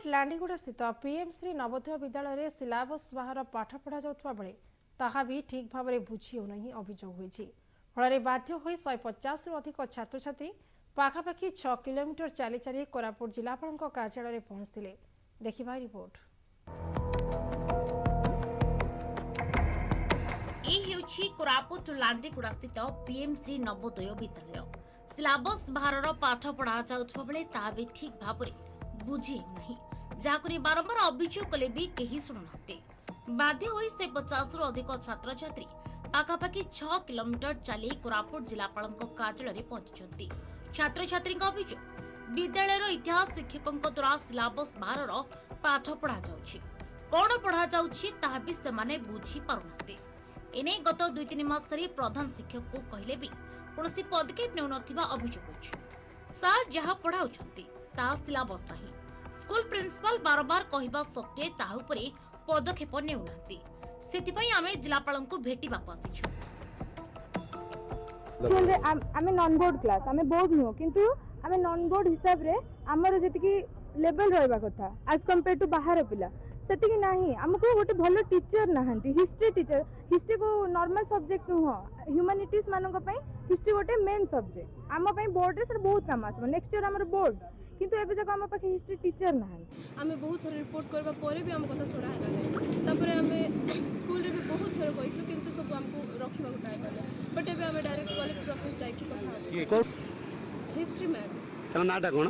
कोरापुट लांडीगुड़ा स्थित पीएमश्री नवोदय विद्यालय में सिलेबस बाहर पाठ पढ़ा जाउथबा बेले ताहा भी ठीक भाव में बुझी होनहि अभियोग होईछि। फल बाध्य होई 150 रु अधिक छात्र छात्री पाखापाखि 6 किलोमीटर चली चली कोरापुट जिलापाल कार्यालय में पहुंचते। देखिबा रिपोर्ट। कोरापुट लांडीगुड़ा स्थित पीएमश्री नवोदय विद्यालय सिलेबस बाहर पाठ पढ़ा जाउथबा बेले ताहा भी ठीक भाव में बुझी नहीं, जहां बारंबार अभियोग कले भी कहीं शुणुना। बाध्य होई से 50 रु अधिक छात्र छात्री पाखापाखि 6 किलोमीटर चली कोरापुट जिलापाल कार्यालय में पहुंची। छात्र छात्री अभियोग विद्यालय इतिहास शिक्षकों द्वारा सिलेबस बाहर पाठ पढ़ा जाउछि। कौन पढ़ा जाउछि ताहा भी सेमाने बुझी पारुनाते। एने गत 2-3 मास धरि प्रधान शिक्षक को कहले भी कोनोसी पदक्षेप नेउनथिबा अभियोग होछि। सार जहा पढ़ाउछंती ता सिलेबस नाही। स्कूल प्रिंसिपल बारंबार कहबा सत्वे ताहा उपरे पदक्षेप नेउनांती। सेतिपई आमे जिलापाल को भेटिबाक आसिछु। आमे नॉन बोर्ड क्लास आमे बोर्ड नुह किंतु आमे नॉन बोर्ड हिसाब रे हमर जतिकी लेवल रहबा कथा एज कंपेयर टू बाहर पिला सेतिकी नाही। हमको गोटे भलो टीचर नाहंती। हिस्ट्री टीचर हिस्ट्री को नॉर्मल सब्जेक्ट नुह ह्यूमैनिटीज मानक पई हिस्ट्री गोटे मेन सब्जेक्ट आम पई बोर्ड रे सर बहुत काम आसबो। नेक्स्ट ईयर हमर बोर्ड किंतु एबे जक हम पाखे हिस्ट्री टीचर नाहंती। आमे बहुत थोर रिपोर्ट करबा परे भी हम कथा सुना हला नै। तापरे आमे स्कूल रे भी बहुत थोर कहितु किंतु सब हमको रखिबा को ट्राई करले। बट एबे आमे डायरेक्ट कलेक्टर ऑफिस जाय की कथा हिस्ट्री मैम तो नाटा कोन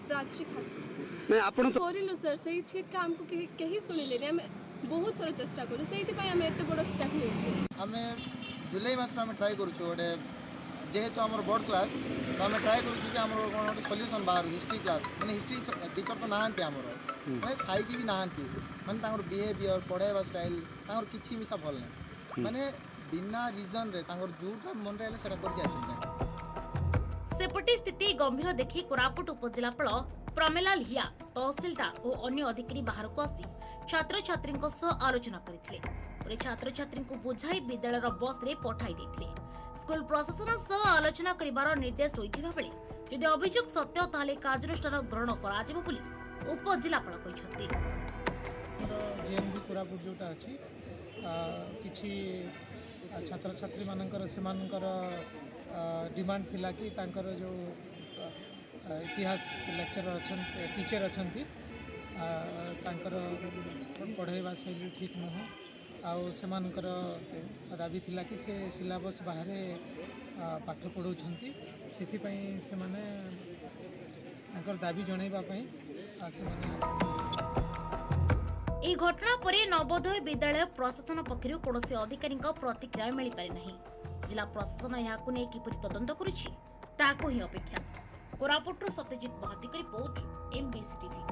प्राची खासी मैं आपण तो करिलु सर सही ठीक काम को केही सुनिले नै। आमे बहुत थोर चेष्टा करू सेति पई आमे एते बड़ स्टेप लेछु। आमे जुलाई मास में ट्राई करू ओडे जेहेतु आमर बोर्ड क्लास तो आम ट्राए कर सल्यूसन बाहर हिस्ट्री क्लास मैंने हिस्ट्री टीचर तो नहांती आमर मैंने खाई भी नहांती माने बिहेवियर पढ़ाइबा स्टाइल किसी मिसा भल ना माने बिना रीजन रे जोटा मन रे सेटा कर जाय। सेपटी स्थिति गंभीर देखि कोरापुट उपजिलापाल प्रमेला लिया तहसीलदार और अन्य अधिकारी बाहर को आसी छात्र छात्री आलोचना करथिले। छात्र छात्री को बुझाई विद्यालय बस रे पठाई देथिले। स्कूल प्रशासन सह आलोचना करिवार निर्देश होइथिबा बेले यदि अभियोग सत्य ताले कार्यानुष्ठान ग्रहण करा जेबो बोली उपजिलापाल कहिसथि। जेएनबी कोरापुट जोटा अछि किछि छात्र छात्री मानकर सेमानकर डिमांड थिला कि तांकर जो इतिहास लेक्चरर अछन टीचर अछंती तांकर पढ़ाइबा शैली ठीक नहो आउ सेमानकर दाबी थिला कि से सिलेबस बाहर पाठ पढ़ाउछंती सेथि पई से माने तांकर दाबी जणैबा पई ए घटना परे नवोदय विद्यालय प्रशासन पक्षरु कोनोसी अधिकारी प्रतिक्रिया मिली पारि नाही। जिला प्रशासन याकु नै किपरि तदंत करूछि ताको ही अपेक्षा। Koraput Satyajit Mohanty report MBC TV.